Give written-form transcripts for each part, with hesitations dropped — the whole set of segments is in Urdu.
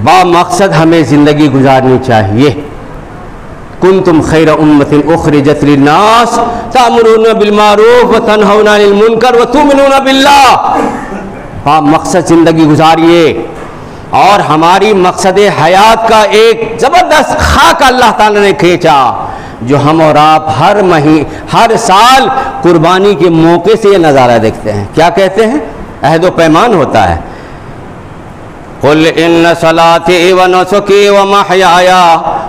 با مقصد ہمیں زندگی گزارنی چاہیے. کنتم خیر امت اخرجت للناس تأمرون بالمعروف وتنہون عن المنکر وتؤمنون باللہ. با مقصد زندگی گزاریے. اور ہماری مقصد حیات کا ایک زبردست خاکہ اللہ تعالیٰ نے کھینچا جو ہم اور آپ ہر سال قربانی کے موقع سے یہ نظارہ دیکھتے ہیں. کیا کہتے ہیں؟ عہد و پیمان ہوتا ہے. قل ان صلاتي ونسكي ومحياي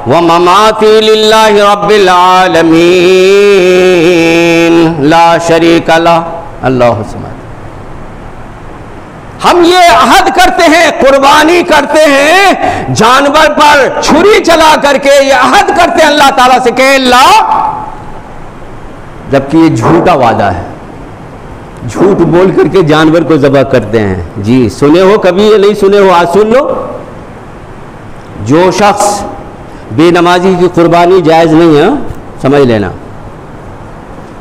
ومماتي لله رب العالمين لا شريك له اللہ الصمد. ہم یہ عہد کرتے ہیں، قربانی کرتے ہیں، جانور پر چھری چلا کر کے یہ عہد کرتے ہیں اللہ تعالیٰ سے کہ اللہ، جبکہ یہ جھوٹا وعدہ ہے. جھوٹ بول کر کے جانور کو ذبح کرتے ہیں. جی سنے ہو کبھی؟ یہ نہیں سنے ہو؟ آج سن لو. جو شخص بے نمازی کی قربانی جائز نہیں ہے، سمجھ لینا.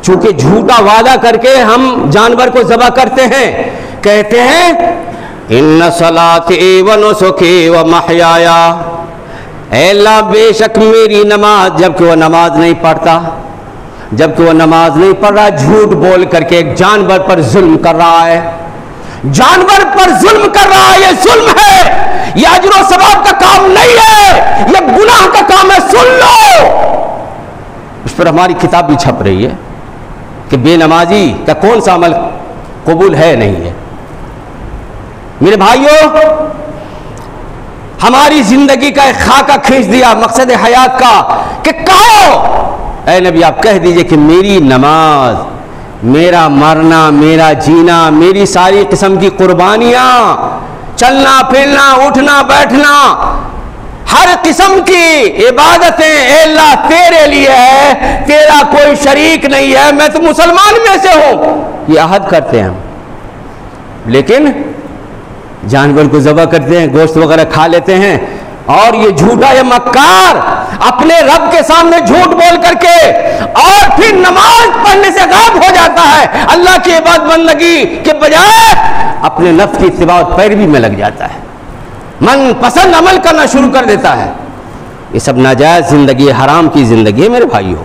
چونکہ جھوٹا وعدہ کر کے ہم جانور کو ذبح کرتے ہیں، کہتے ہیں ان صلاتی ونسکی ومحیایا، اے اللہ بے شک میری نماز، جبکہ وہ نماز نہیں پڑھتا، جبکہ وہ نماز نہیں پڑھ رہا، جھوٹ بول کر کے ایک جانور پر ظلم کر رہا ہے. جانور پر ظلم کر رہا ہے، یہ ظلم ہے، یہ اجر و ثواب کا کام نہیں ہے، یہ گناہ کا کام ہے. سن لو. اس پر ہماری کتاب بھی چھپ رہی ہے کہ بے نمازی کا کون سا عمل قبول ہے نہیں ہے. میرے بھائیوں، ہماری زندگی کا ایک خاکہ کھینچ دیا مقصد حیات کا کہ کہو اے نبی آپ کہہ دیجئے کہ میری نماز، میرا مرنا، میرا جینا، میری ساری قسم کی قربانیاں، چلنا پھرنا، اٹھنا بیٹھنا، ہر قسم کی عبادتیں اے اللہ تیرے لیے ہے، تیرا کوئی شریک نہیں ہے، میں تو مسلمان میں سے ہوں. یہ عہد کرتے ہیں ہم، لیکن جانور کو ذبح کرتے ہیں، گوشت وغیرہ کھا لیتے ہیں. اور یہ جھوٹا، یہ مکار اپنے رب کے سامنے جھوٹ بول کر کے اور پھر نماز پڑھنے سے غائب ہو جاتا ہے. اللہ کی عبادت بندگی کے بجائے اپنے نفس کی اتباع و پیروی میں لگ جاتا ہے، من پسند عمل کرنا شروع کر دیتا ہے. یہ سب ناجائز زندگی، حرام کی زندگی ہے میرے بھائیوں.